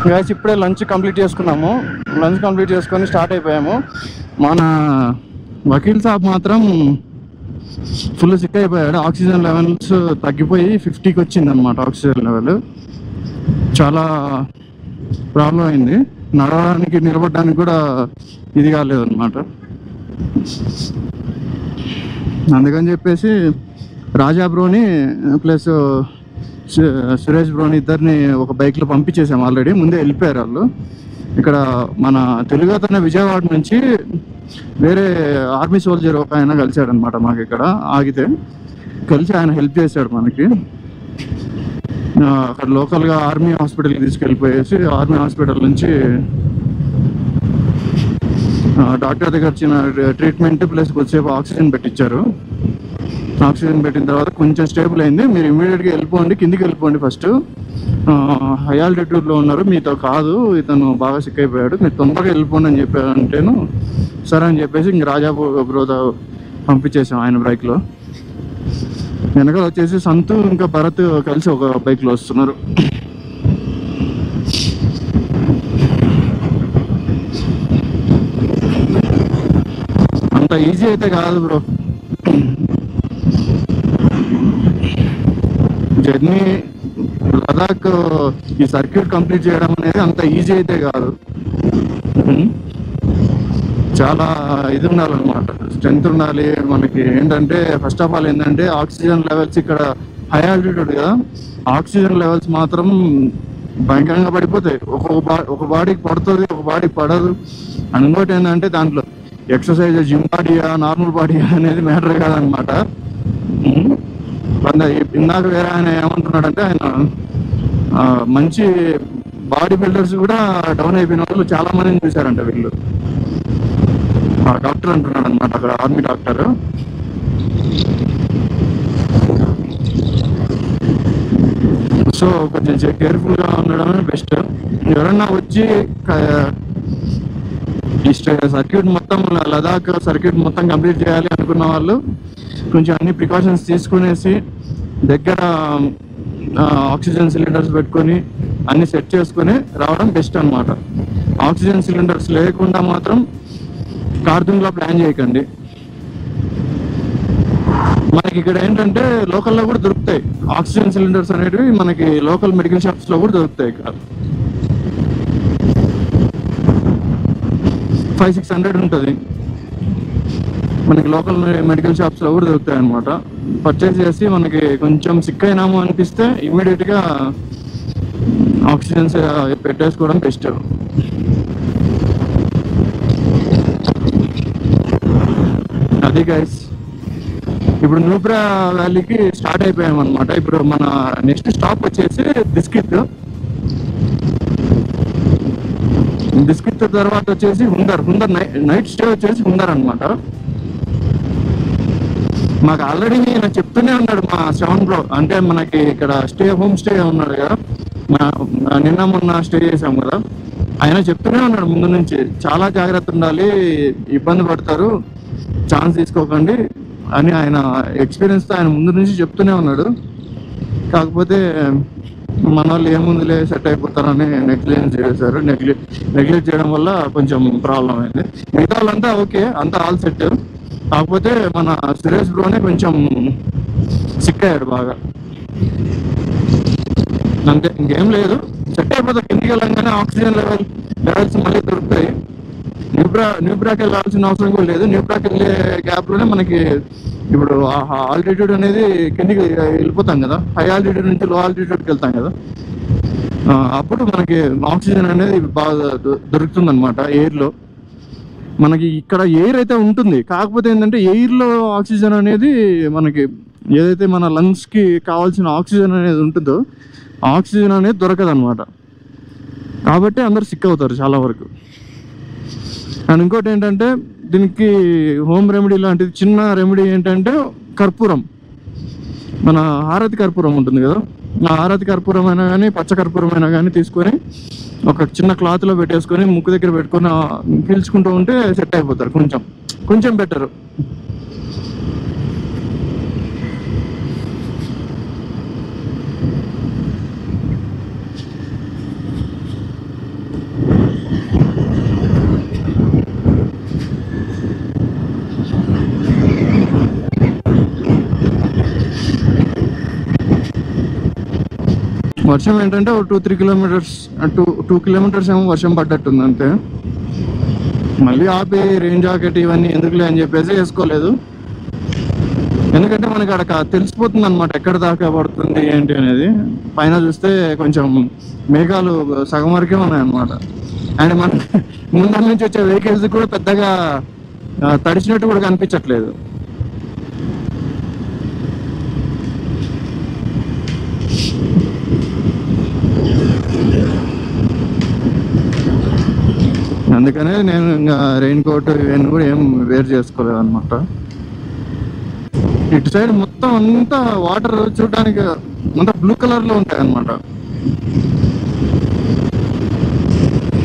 Guys ఇప్పుడే lunch complete చేసుకున్నాము. Lunch complete చేసుకొని స్టార్ట్ అయిపోయాము. మన వకీల్ సాబ్ మాత్రం ఫుల్ సిక్ అయిపోయాడు. ఆక్సిజన్ లెవెల్స్ తగ్గిపోయి 50కి వచ్చింది అనమాట. ఆక్సిజన్ లెవెల్ చాలా ప్రాబ్లం అయింది. నడవడానికి నిలబడడానికి కూడా ఇది కాలేదు అనమాట. అందుకని చెప్పేసి రాజా బ్రోని ప్లస్ సురేష్ బ్రోని ఇద్దరిని ఒక బైక్లో పంపించేసాము. ఆల్రెడీ ముందే వెళ్ళిపోయారు వాళ్ళు. ఇక్కడ మన తెలుగు అతను విజయవాడ నుంచి వేరే ఆర్మీ సోల్జర్ ఒక ఆయన కలిశాడు అనమాట. మాకు ఇక్కడ ఆగితే కలిసి ఆయన హెల్ప్ చేశాడు మనకి. అక్కడ లోకల్గా ఆర్మీ హాస్పిటల్కి తీసుకెళ్ళిపోయేసి ఆర్మీ హాస్పిటల్ నుంచి డాక్టర్ దగ్గర వచ్చిన ట్రీట్మెంట్ ప్లస్ కొద్దిసేపు ఆక్సిజన్ పెట్టించారు. ఆక్సిజన్ పెట్టిన తర్వాత కొంచెం స్టేబుల్ అయింది. మీరు ఇమీడియట్గా వెళ్ళిపోండి, కిందికి వెళ్ళిపోండి. ఫస్ట్ హై ఆల్టిట్యూడ్లో ఉన్నారు, మీతో కాదు, ఇతను బాగా సిక్ అయిపోయాడు, మీరు తొందరగా వెళ్ళిపోండి అని చెప్పారంటేను సరే అని చెప్పేసి ఇంక రాజా బ్రోతో పంపించేసాం ఆయన బైక్లో. వెనకాల వచ్చేసి సంతు ఇంకా భరత్ కలిసి ఒక బైక్లో వస్తున్నారు. అంత ఈజీ అయితే కాదు బ్రో జర్నీ. లదాఖ్ ఈ సర్క్యూట్ కంప్లీట్ చేయడం అనేది అంత ఈజీ అయితే కాదు. చాలా ఇది ఉండాలన్నమాట, స్ట్రెంత్ ఉండాలి మనకి. ఏంటంటే ఫస్ట్ ఆఫ్ ఆల్ ఏంటంటే ఆక్సిజన్ లెవెల్స్ ఇక్కడ హై ఆల్టిట్యూడ్ కదా, ఆక్సిజన్ లెవెల్స్ మాత్రం భయంకరంగా పడిపోతాయి. ఒక బాడీకి పడుతుంది, ఒక బాడీకి పడదు. అండ్ ఇంకోటి ఏంటంటే దాంట్లో ఎక్సర్సైజ్ జిమ్ బాడీయా నార్మల్ బాడీయా అనేది మ్యాటర్ కాదనమాట. ఇందాక వేరే ఆయన ఏమంటున్నాడంటే ఆయన మంచి బాడీ బిల్డర్స్ కూడా డౌన్ అయిపోయిన వాళ్ళు చాలా మందిని చూశారంట వీళ్ళు. డాక్టర్ అంటున్నాడు అనమాట, అక్కడ ఆర్మీ డాక్టర్. సో కొంచెం కేర్ఫుల్గా ఉండడమే బెస్ట్. ఎవరన్నా వచ్చి ఈ సర్క్యూట్ మొత్తం లదాఖ్ సర్క్యూట్ మొత్తం కంప్లీట్ చేయాలి అనుకున్న వాళ్ళు కొంచెం అన్ని ప్రికాషన్స్ తీసుకునేసి దగ్గర ఆక్సిజన్ సిలిండర్స్ పెట్టుకొని అన్ని సెట్ చేసుకుని రావడం బెస్ట్ అనమాట. ఆక్సిజన్ సిలిండర్స్ లేకుండా మాత్రం కార్దుంగ్లా ప్లాన్ చేయకండి. మనకి ఇక్కడ ఏంటంటే లోకల్లో కూడా దొరుకుతాయి ఆక్సిజన్ సిలిండర్స్ అనేటివి, మనకి లోకల్ మెడికల్ షాప్స్ లో కూడా దొరుకుతాయి. ఇక్కడ 500-600 ఉంటుంది మనకి లోకల్ మెడికల్ షాప్స్ లో కూడా దొరుకుతాయి అనమాట. పర్చేస్ చేసి మనకి కొంచెం సిక్ అయినాము అనిపిస్తే ఇమ్మీడియట్ గా ఆక్సిజన్స్ పెట్టేసుకోవడం బెస్ట్. అది గైస్ ఇప్పుడు నూబ్రా వ్యాలీకి స్టార్ట్ అయిపోయాం అనమాట. ఇప్పుడు మన నెక్స్ట్ స్టాప్ వచ్చేసి బిస్కిట్ తర్వాత వచ్చేసి హుందర్ నైట్ స్టే వచ్చేసి హుందర్ అనమాట. మాకు ఆల్రెడీ నేను చెప్తూనే ఉన్నాడు మా సెవెన్ బ్రో, అంటే మనకి ఇక్కడ హోమ్ స్టే ఉన్నాడు కదా, నిన్న మొన్న స్టే చేసాం కదా, ఆయన చెప్తూనే ఉన్నాడు ముందు నుంచి చాలా జాగ్రత్త ఉండాలి, ఇబ్బంది పడతారు, ఛాన్స్ తీసుకోకండి అని ఆయన ఎక్స్పీరియన్స్తో ఆయన ముందు నుంచి చెప్తూనే ఉన్నాడు. కాకపోతే మన వాళ్ళు ఏముందిలే సెట్ అయిపోతారని నెగ్లిజెన్స్ చేశారు. నెగ్లెక్ట్ చేయడం వల్ల కొంచెం ప్రాబ్లం అయింది. మిగతా వాళ్ళంతా ఓకే, అంతా ఆల్ సెట్. కాకపోతే మన సురేష్ బ్రోనే కొంచెం సిక్ అయ్యాడు బాగా. అంతే, ఇంకేం లేదు, సెట్ అయిపోతారు. కిందికి వెళ్ళంగానే ఆక్సిజన్ లెవెల్స్ మళ్ళీ దొరుకుతాయి. న్యూబ్రాకి వెళ్ళాల్సిన అవసరం కూడా లేదు. న్యూబ్రాకి వెళ్ళే గ్యాప్ లోనే మనకి ఇప్పుడు ఆల్టిట్యూడ్ అనేది కిందికి వెళ్ళిపోతాం కదా, హై ఆల్టిట్యూడ్ నుంచి లో ఆల్టిట్యూడ్కి వెళ్తాం కదా, అప్పుడు మనకి ఆక్సిజన్ అనేది బాగా దొరుకుతుంది అనమాట ఎయిర్లో. మనకి ఇక్కడ ఎయిర్ అయితే ఉంటుంది, కాకపోతే ఏంటంటే ఎయిర్లో ఆక్సిజన్ అనేది మనకి ఏదైతే మన లంగ్స్కి కావాల్సిన ఆక్సిజన్ అనేది ఉంటుందో ఆక్సిజన్ అనేది దొరకదు అనమాట. కాబట్టి అందరు సిక్ అవుతారు చాలా వరకు. అండ్ ఇంకోటి ఏంటంటే దీనికి హోమ్ రెమెడీ లాంటిది చిన్న రెమెడీ ఏంటంటే కర్పూరం, మన హారతి కర్పూరం ఉంటుంది కదా, ఆ హారతి కర్పూరం అయినా కానీ పచ్చ కర్పూరం అయినా కానీ తీసుకొని ఒక చిన్న క్లాత్లో పెట్టేసుకొని ముక్కు దగ్గర పెట్టుకొని పీల్చుకుంటూ ఉంటే సెట్ అయిపోతారు. కొంచెం బెటర్. వర్షం ఏంటంటే ఒక 2-3 కిలోమీటర్స్, 2 కిలోమీటర్స్ ఏమో వర్షం పడ్డట్టుంది అంతే. మళ్ళీ ఆపి రెయిన్ జాకెట్ ఇవన్నీ ఎందుకులే అని చెప్పేసి వేసుకోలేదు. ఎందుకంటే మనకి అక్కడ తెలిసిపోతుంది అనమాట ఎక్కడ దాకా పడుతుంది ఏంటి అనేది. పైన చూస్తే కొంచెం మేఘాలు సగం వరకే ఉన్నాయన్నమాట. అండ్ మన ముందర నుంచి వచ్చే వెహికల్స్ కూడా పెద్దగా తడిచినట్టు కూడా కనిపించట్లేదు. అందుకనే నేను ఇంకా రెయిన్ కోట్ ఇవన్నీ కూడా ఏం వేర్ చేసుకోలేదు అనమాట. ఇటు సైడ్ మొత్తం అంతా వాటర్ చూడడానికి అంతా బ్లూ కలర్ లో ఉంటాయి అన్నమాట.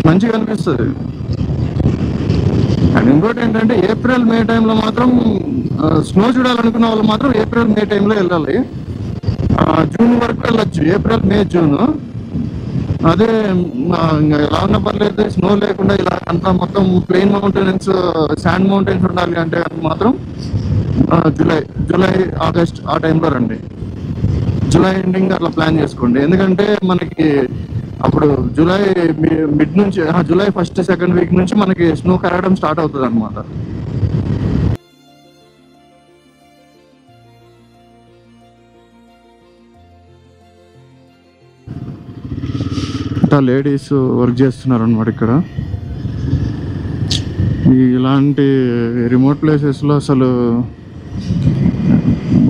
మంచిగా అనిపిస్తుంది. అండ్ ఇంకోటి ఏంటంటే ఏప్రిల్ మే టైంలో మాత్రం స్నో చూడాలనుకున్న వాళ్ళు మాత్రం ఏప్రిల్ మే టైంలో వెళ్ళాలి. జూన్ వరకు వెళ్ళొచ్చు, ఏప్రిల్ మే జూన్. అదే ఎలా ఉన్నా పర్లేదు, స్నో లేకుండా ఇలా అంతా మొత్తం ప్లెయిన్ మౌంటైన్స్, శాండ్ మౌంటైన్స్ ఉండాలి అంటే మాత్రం జూలై ఆగస్ట్ ఆ టైంలో రండి. జూలై ఎండింగ్ అట్లా ప్లాన్ చేసుకోండి. ఎందుకంటే మనకి అప్పుడు జూలై మిడ్ నుంచి, జూలై 1st-2nd వీక్ నుంచి మనకి స్నో కరగడం స్టార్ట్ అవుతుంది అనమాట. లేడీస్ వర్క్ చేస్తున్నారు అనమాట ఇక్కడ. ఇలాంటి రిమోట్ ప్లేసెస్లో అసలు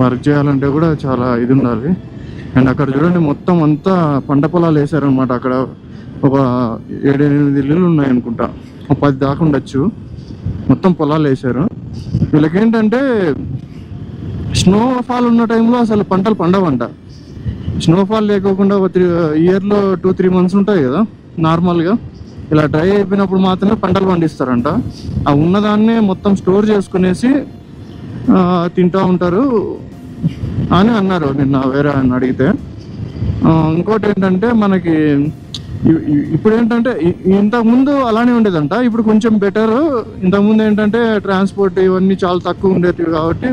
వర్క్ చేయాలంటే కూడా చాలా ఇది ఉండాలి. అండ్ అక్కడ చూడండి మొత్తం అంతా పంట పొలాలు వేసారనమాట. అక్కడ ఒక 7-8 ఇల్లులు ఉన్నాయి అనుకుంటా, 10 దాకా ఉండొచ్చు. మొత్తం పొలాలు వేసారు. వీళ్ళకేంటంటే స్నోఫాల్ ఉన్న టైంలో అసలు పంటలు పండవంట. స్నోఫాల్ లేకోకుండా ఒక ఇయర్లో 2-3 మంత్స్ ఉంటాయి కదా నార్మల్గా, ఇలా డ్రై అయిపోయినప్పుడు మాత్రమే పంటలు పండిస్తారంట. ఆ ఉన్నదాన్నే మొత్తం స్టోర్ చేసుకునేసి తింటూ ఉంటారు అని అన్నారు నిన్న వేరే ఆయన అడిగితే. ఇంకోటి ఏంటంటే మనకి ఇప్పుడు ఏంటంటే ఇంతకుముందు అలానే ఉండేదంట, ఇప్పుడు కొంచెం బెటర్. ఇంతకుముందు ఏంటంటే ట్రాన్స్పోర్ట్ ఇవన్నీ చాలా తక్కువ ఉండేవి కాబట్టి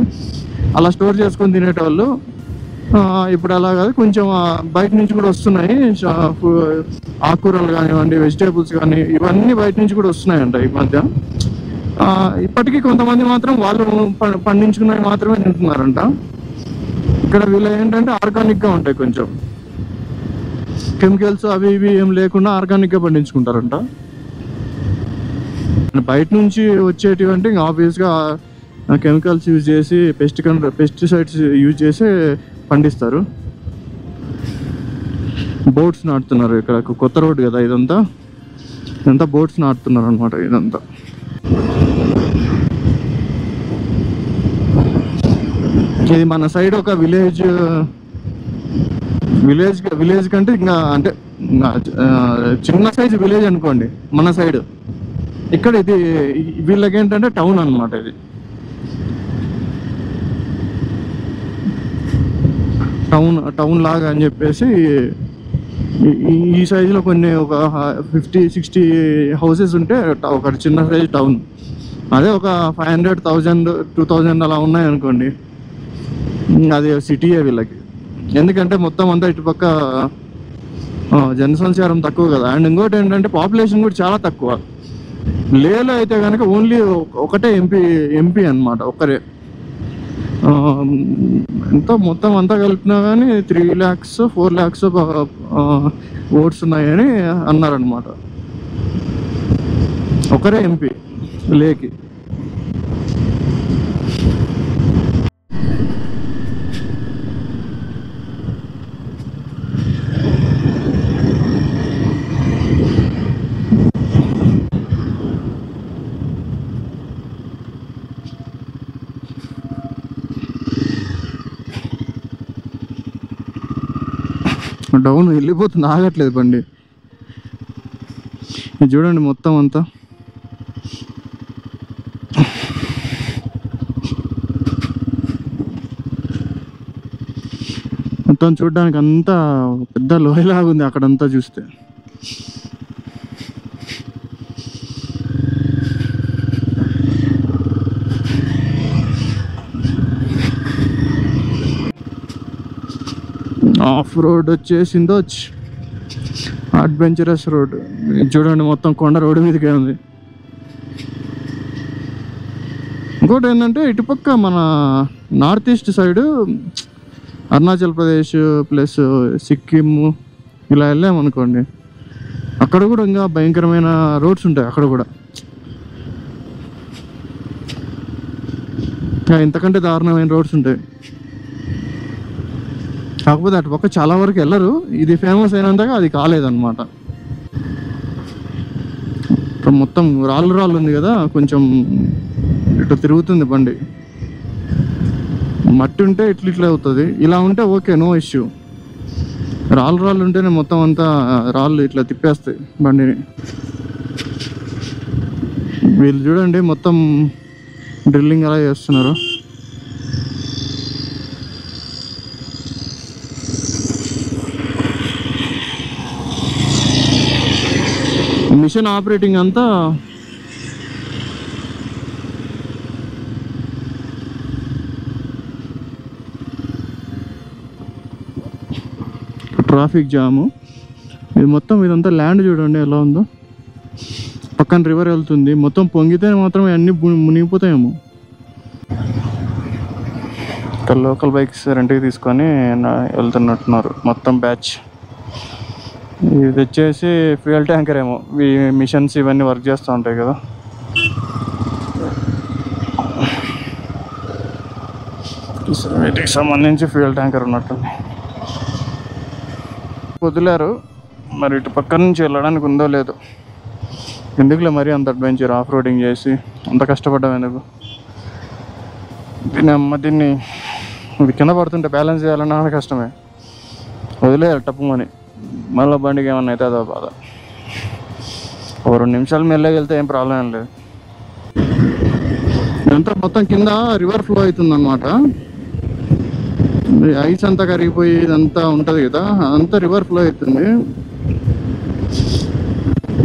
అలా స్టోర్ చేసుకొని తినేటోళ్ళు. ఇప్పుడు అలా కాదు, కొంచెం బయట నుంచి కూడా వస్తున్నాయి. ఆకుకూరలు కానివ్వండి, వెజిటేబుల్స్ కానీ ఇవన్నీ బయట నుంచి కూడా వస్తున్నాయంట ఈ మధ్య. ఇప్పటికీ కొంతమంది మాత్రం వాళ్ళు పండించుకున్నవి మాత్రమే తింటున్నారంట. ఇక్కడ వీళ్ళు ఏంటంటే ఆర్గానిక్గా ఉంటాయి, కొంచెం కెమికల్స్ అవి ఇవి ఏం లేకుండా ఆర్గానిక్గా పండించుకుంటారంట. బయట నుంచి వచ్చేటివి అంటే ఇంకా ఆబ్వియస్గా కెమికల్స్ యూజ్ చేసి పెస్టిసైడ్స్ యూజ్ చేసి పండిస్తారు. బోట్స్ నాటుతున్నారు ఇక్కడ, కొత్త రోడ్డు కదా ఇదంతా బోట్స్ నాటుతున్నారు అనమాట. ఇదంతా ఇది మన సైడ్ ఒక విలేజ్ కంటే ఇంకా అంటే చిన్న సైజ్ విలేజ్ అనుకోండి మన సైడ్. ఇక్కడ ఇది వీళ్ళకి ఏంటంటే టౌన్ అనమాట. ఇది టౌన్ లాగా అని చెప్పేసి ఈ సైజులో కొన్ని ఒక 50-60 హౌసెస్ ఉంటే ఒక చిన్న సైజ్ టౌన్. అదే ఒక 500,000-2,000 అలా ఉన్నాయి అనుకోండి, అది సిటీయే వీళ్ళకి. ఎందుకంటే మొత్తం అంతా ఇటుపక్క జనసంచారం తక్కువ కదా. అండ్ ఇంకోటి ఏంటంటే పాపులేషన్ కూడా చాలా తక్కువ. లేలో అయితే కనుక ఓన్లీ ఒకటే ఎంపీ అనమాట, ఒక్కరే. ఎంతో మొత్తం అంతా కలిపినా కానీ 3 lakhs 4 lakhs ఓట్స్ ఉన్నాయని అన్నారనమాట. ఒకరే ఎంపీ లేకి. డౌన్ వెళ్ళిపోతుంది, ఆగట్లేదు బండి. చూడండి మొత్తం అంతా మొత్తం చూడడానికి అంతా పెద్ద లోయలాగా ఉంది అక్కడంతా చూస్తే. ఆఫ్ రోడ్ వచ్చేసిందో అడ్వెంచరస్ రోడ్ చూడండి, మొత్తం కొండ రోడ్డు మీదకే ఉంది. ఇంకోటి ఏంటంటే ఇటుపక్క మన north east side Arunachal Pradesh plus Sikkim ఇలా వెళ్ళామనుకోండి, అక్కడ కూడా ఇంకా భయంకరమైన రోడ్స్ ఉంటాయి. అక్కడ కూడా ఇంతకంటే దారుణమైన రోడ్స్ ఉంటాయి. కాకపోతే అటు పక్క చాలా వరకు వెళ్ళరు. ఇది ఫేమస్ అయినంతగా అది కాలేదన్నమాట. ఇప్పుడు మొత్తం రాళ్ళు ఉంది కదా, కొంచెం ఇటు తిరుగుతుంది బండి. మట్టి ఉంటే ఇట్లా అవుతుంది, ఇలా ఉంటే ఓకే, నో ఇష్యూ. రాళ్ళు ఉంటేనే మొత్తం అంతా రాళ్ళు ఇట్లా తిప్పేస్తాయి బండిని. వీళ్ళు చూడండి మొత్తం డ్రిల్లింగ్ అలా చేస్తున్నారు. మిషన్ ఆపరేటింగ్ అంతా ట్రాఫిక్ జాము. ఇది మొత్తం ఇదంతా ల్యాండ్ చూడండి ఎలా ఉందో. పక్కన రివర్ వెళ్తుంది, మొత్తం పొంగితే మాత్రం అన్నీ మునిగిపోతాయేమో. ఇక్కడ లోకల్ బైక్స్ రెంట్కి తీసుకొని వెళ్తున్నట్టున్నారు మొత్తం బ్యాచ్. ఇది వచ్చేసి ఫ్యూయల్ ట్యాంకర్ ఏమో, ఈ మిషన్స్ ఇవన్నీ వర్క్ చేస్తూ ఉంటాయి కదా. వీటికి సంబంధించి ఫ్యూయల్ ట్యాంకర్ ఉన్నట్టుంది. వదిలేరు మరి, ఇటు పక్క నుంచి వెళ్ళడానికి ఉందో లేదో. ఎందుకులే మరి అంత అడ్వెంచర్ ఆఫ్ రోడింగ్ చేసి అంత కష్టపడ్డాం ఎందుకు. దీన్ని ఇది కింద పడుతుంటే బ్యాలెన్స్ చేయాలన్నా కష్టమే. వదిలేరు టప్పుమని, మళ్ళీ బండికి ఏమన్నా అయితే అదో బాధ. ఓ 2 నిమిషాలు మెల్లగా వెళ్తే ఏం ప్రాబ్లం ఏం లేదు. ఇదంతా మొత్తం కింద రివర్ ఫ్లో అవుతుంది అనమాట. ఐస్ అంతా కరిగిపోయి ఇదంతా ఉంటుంది కదా, అంతా రివర్ ఫ్లో అవుతుంది.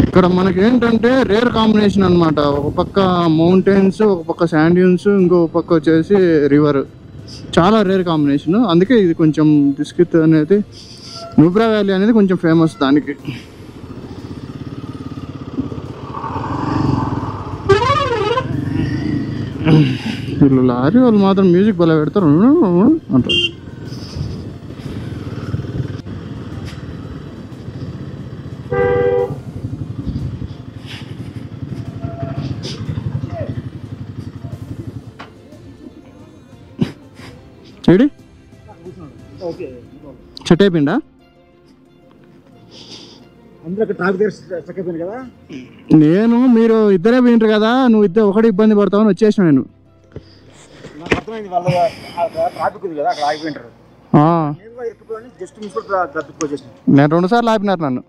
ఇక్కడ మనకి ఏంటంటే రేర్ కాంబినేషన్ అనమాట. ఒక పక్క మౌంటైన్స్, ఒక పక్క శాండ్ డ్యూన్స్, ఇంకో పక్క వచ్చేసి రివర్. చాలా రేర్ కాంబినేషన్. అందుకే ఇది కొంచెం బిస్కిట్ అనేది, నుబ్రా వ్యాలీ అనేది కొంచెం ఫేమస్ దానికి. వీళ్ళు లారీ వాళ్ళు మాత్రం మ్యూజిక్ భలే పెడతారు అంటారు. ఏడి చెట్ అయిపోయిందా? నేను మీరు ఇద్దరే పోయింటారు కదా, నువ్వు ఇద్దరు ఒకటి ఇబ్బంది పడతావని వచ్చేసిన నేను. నేను 2 సార్లు ఆపినారు నన్ను.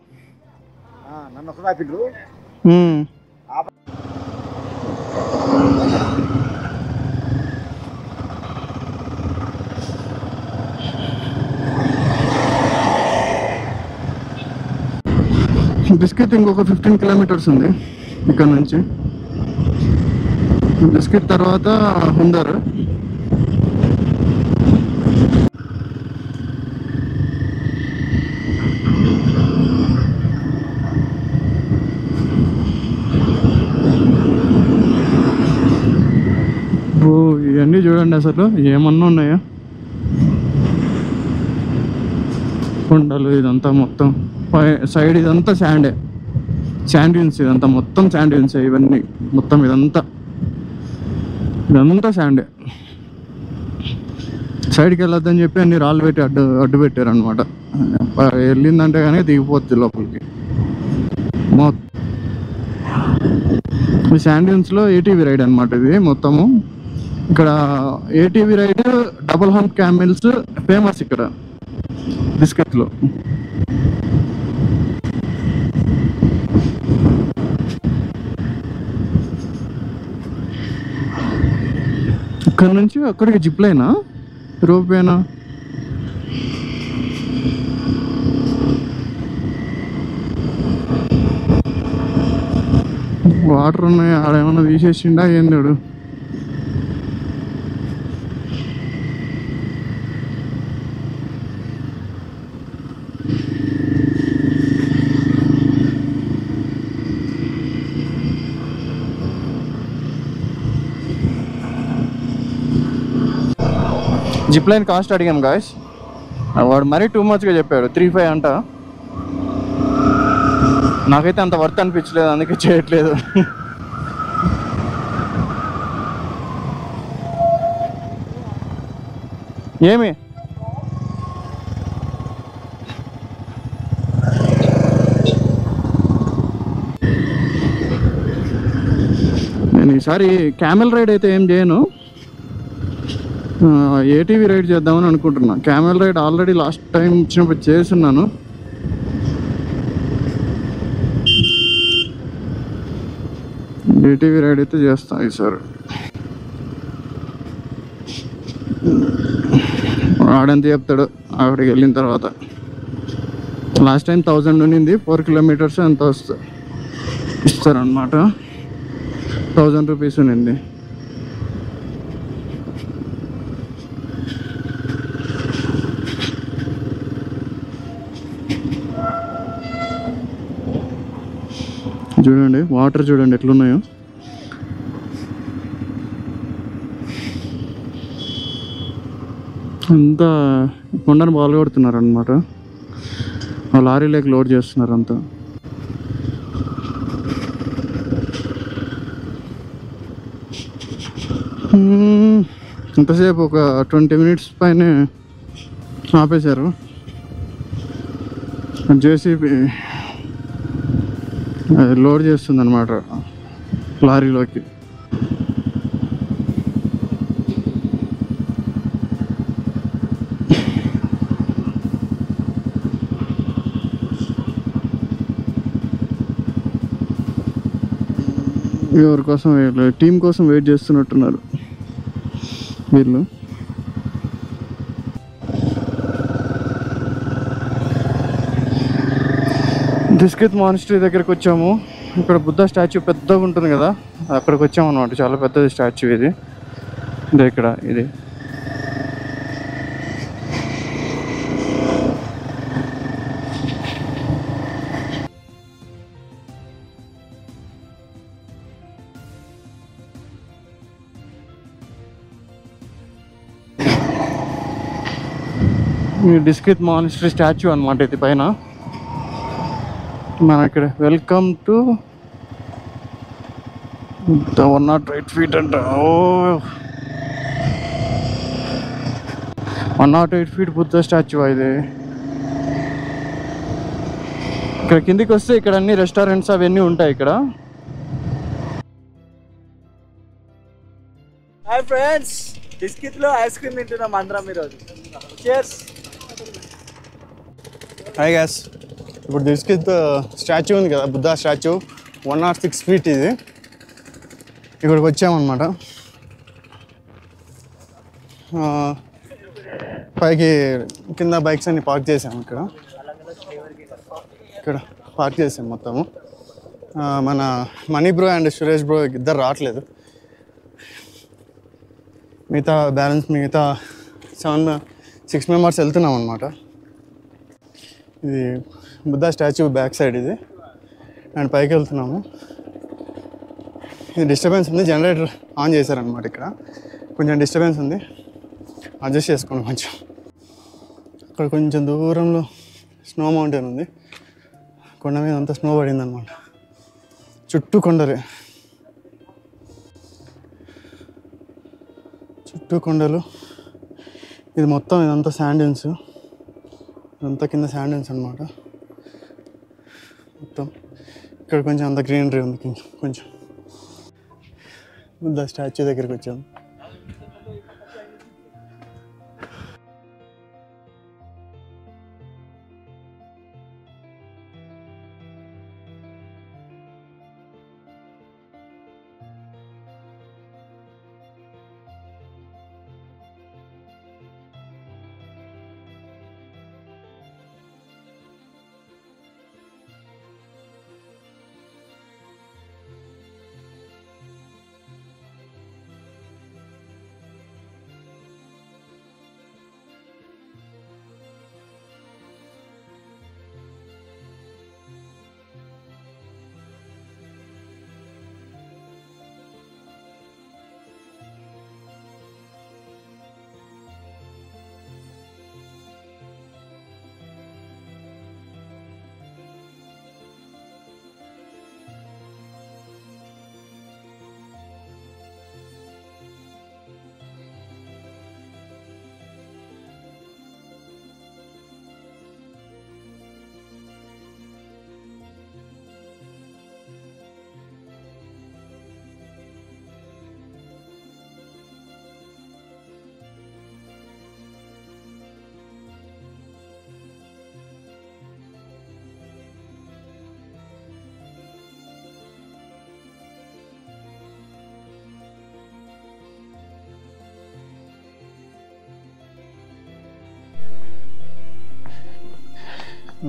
బిస్కెట్ ఇంకొక 15 కిలోమీటర్స్ ఉంది ఇక్కడ నుంచి. బిస్కెట్ తర్వాత హుందర్. ఇవన్నీ చూడండి అసలు ఏమన్నా ఉన్నాయా. కొండలు ఇదంతా మొత్తం సైడ్ ఇదంతా శాండ్ డ్యూన్స్. ఇదంతా మొత్తం శాండ్ డ్యూన్స్. ఇవన్నీ మొత్తం ఇదంతా శాండే. సైడ్కి వెళ్ళొద్దని చెప్పి అన్ని రాళ్ళు పెట్టి అడ్డు పెట్టారు అనమాట. వెళ్ళిందంటే కానీ దిగిపోద్ది లోపలికి. ఈ శాండ్ డ్యూన్స్లో ఏటీవీ రైడ్ అనమాట ఇది మొత్తము. ఇక్కడ ATV ride, double hump camels famous ఇక్కడ బిస్కెట్లో. ఇక్కడ నుంచి అక్కడికి జిప్ లైనా, రోప్ వేనా? వాటర్ ఉన్నాయి, ఆడేమన్నా తీసేసిండా ఏందాడు. జిప్ లైన్ కాస్ట్ అడిగాం గాయస్, వాడు మరీ టూ మచ్గా చెప్పాడు, 3,500 అంట. నాకైతే అంత వర్త్ అనిపించలేదు, అందుకే చేయట్లేదు. ఏమి నేను ఈసారి క్యామెల్ రైడ్ అయితే ఏం చేయను, ఏటీవీ రైడ్ చేద్దామని అనుకుంటున్నా. Camel ride already last time వచ్చినప్పుడు చేస్తున్నాను. ఏటీవీ రైడ్ అయితే చేస్తాను ఈసారి. ఆడెంత చెప్తాడు అక్కడికి వెళ్ళిన తర్వాత. లాస్ట్ టైం 1000 ఉండింది, 4 కిలోమీటర్స్ ఎంత ఇస్తారనమాట. 1000 రూపీస్ ఉండింది. చూడండి వాటర్ చూడండి ఎట్లున్నాయో. అంతా కొండను బాల్గొడుతున్నారు అనమాట, లారీలోకి లోడ్ చేస్తున్నారు అంతా. ఇంతసేపు ఒక 20 మినిట్స్ పైనే ఆపేశారు. జేసీబీ లోడ్ చేస్తుంది అనమాట లారీలోకి. ఎవరి కోసం టీం కోసం వెయిట్ చేస్తున్నట్టున్నారు వీళ్ళు. డిస్కిత్ మానిస్ట్రీ దగ్గరికి వచ్చాము. ఇక్కడ బుద్ధ స్టాచ్యూ పెద్దగా ఉంటుంది కదా, అక్కడికి వచ్చాము అనమాట. చాలా పెద్దది స్టాచ్యూ ఇది. ఇక్కడ ఇది డిస్కిత్ మానిస్ట్రీ స్టాచ్యూ అనమాట. ఇది పైన మన ఇక్కడ వెల్కమ్ టు 108 feet అంట. 108 feet బుద్ధ స్టాచ్యూ ఇది. ఇక్కడ కిందికి వస్తే ఇక్కడ అన్ని రెస్టారెంట్స్ అవన్నీ ఉంటాయి ఇక్కడ. హాయ్ ఫ్రెండ్స్, బిస్కెట్ లో ఐస్ క్రీమ్ తింటున్నాం అందరం ఈరోజు. cheers. హాయ్ గ్యాస్, ఇప్పుడు డిస్కిత్ స్టాచ్యూ ఉంది కదా, బుద్ధ స్టాచ్యూ 106 feet ఇది. ఇక్కడికి వచ్చామన్నమాట. పైకి కింద బైక్స్ అన్ని పార్క్ చేసాము. ఇక్కడ పార్క్ చేసాము మొత్తము. మన money bro and Suresh bro ఇద్దరు రావట్లేదు. మిగతా 6 మెంబర్స్ వెళ్తున్నాం అనమాట. ఇది బుద్ధ స్టాచ్యూ బ్యాక్ సైడ్ ఇది, అండ్ పైకి వెళ్తున్నాము. ఇది డిస్టర్బెన్స్ ఉంది, జనరేటర్ ఆన్ చేశారనమాట. ఇక్కడ కొంచెం డిస్టర్బెన్స్ ఉంది, అడ్జస్ట్ చేసుకోండి కొంచెం. అక్కడ కొంచెం దూరంలో స్నో మౌంటైన్ ఉంది, కొండ మీద అంతా స్నో పడింది అనమాట. చుట్టూ కొండలే, చుట్టూ కొండలు. ఇది మొత్తం ఇదంతా శాండిల్స్, ఇదంతా కింద శాండిల్స్ అనమాట మొత్తం. ఇక్కడ కొంచెం అంత గ్రీనరీ ఉంది కొంచెం. బుద్ధ స్టాచ్యూ దగ్గరికి వచ్చాము.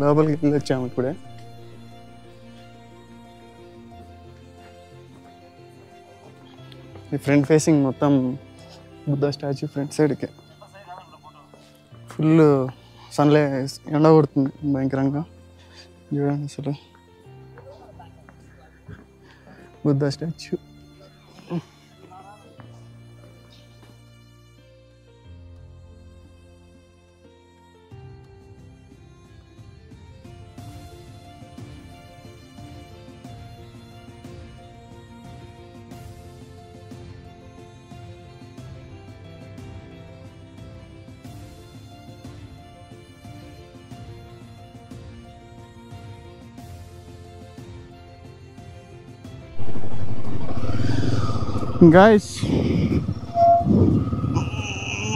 లోపలికి వెళ్ళి వచ్చాము ఇప్పుడే. ఈ ఫ్రంట్ ఫేసింగ్ మొత్తం బుద్ధ స్టాచ్యూ ఫ్రంట్ సైడ్కి ఫుల్ సన్లైట్ ఎండ కొడుతుంది భయంకరంగా. చూడండి అసలు బుద్ధ స్టాచ్యూ. గాయస్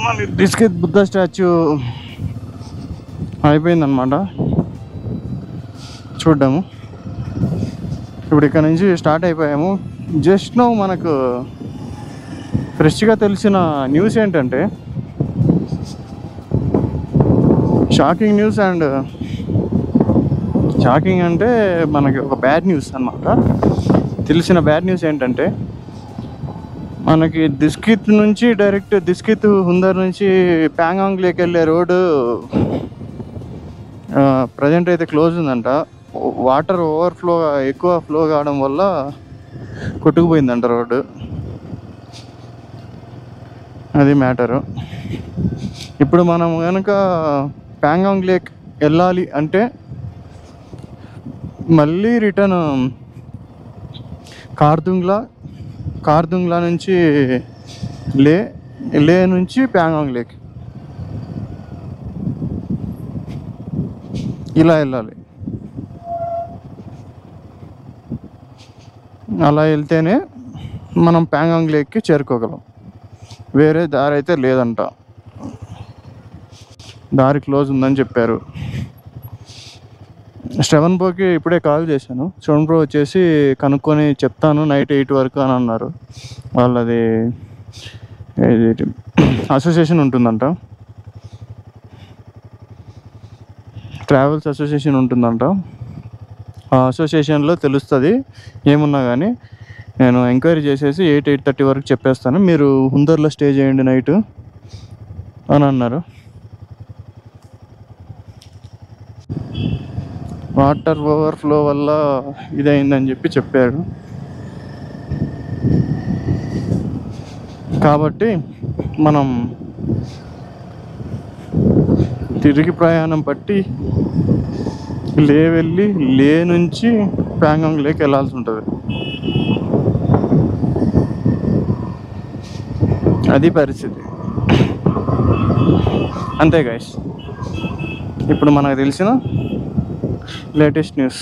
మన డిస్కిత్ బుద్ధ స్టాచ్యూ అయిపోయిందన్నమాట చూడ్డాము. ఇప్పుడు ఇక్కడ నుంచి స్టార్ట్ అయిపోయాము. జస్ట్ నో మనకు ఫ్రెష్గా తెలిసిన న్యూస్ ఏంటంటే, షాకింగ్ న్యూస్. అండ్ షాకింగ్ అంటే మనకి ఒక బ్యాడ్ న్యూస్ అన్నమాట. తెలిసిన బ్యాడ్ న్యూస్ ఏంటంటే, మనకి దిస్కిత్ నుంచి డైరెక్ట్ దిస్కిత్ హుందర్ నుంచి ప్యాంగాంగ్ లేక్ వెళ్ళే రోడ్డు ప్రజెంట్ అయితే క్లోజ్ ఉందంట. వాటర్ ఓవర్ఫ్లో ఎక్కువ ఫ్లో కావడం వల్ల కొట్టుకుపోయిందంట రోడ్డు. అది మ్యాటరు. ఇప్పుడు మనం కనుక ప్యాంగాంగ్ లేక్ వెళ్ళాలి అంటే మళ్ళీ రిటర్న్ కార్దుంగ్లా నుంచి లే నుంచి ప్యాంగాంగ్ లేక్ ఇలా వెళ్ళాలి. అలా వెళ్తేనే మనం ప్యాంగాంగ్ లేక్కి చేరుకోగలం. వేరే దారి అయితే లేదంట. దారి క్లోజ్ ఉందని చెప్పారు. శ్రవణ్ బ్రోకి ఇప్పుడే కాల్ చేశాను. శ్రవణ్ బ్రో వచ్చేసి కనుక్కొని చెప్తాను నైట్ 8 వరకు అని అన్నారు. వాళ్ళది అసోసియేషన్ ఉంటుందంట, ట్రావెల్స్ అసోసియేషన్ ఉంటుందంట. ఆ అసోసియేషన్లో తెలుస్తుంది ఏమున్నా కానీ. నేను ఎంక్వైరీ చేసేసి 8-8:30 వరకు చెప్పేస్తాను, మీరు హుందర్లో స్టే చేయండి నైట్ అని అన్నారు. వాటర్ ఓవర్ఫ్లో వల్ల ఇదైందని చెప్పారు. కాబట్టి మనం తిరిగి ప్రయాణం పట్టి వెళ్ళి లే నుంచి ప్యాంగాంగ్ లేక్ వెళ్ళాల్సి ఉంటుంది. అది పరిస్థితి. అంతే గైస్, ఇప్పుడు మనకు తెలిసిన లేటెస్ట్ న్యూస్.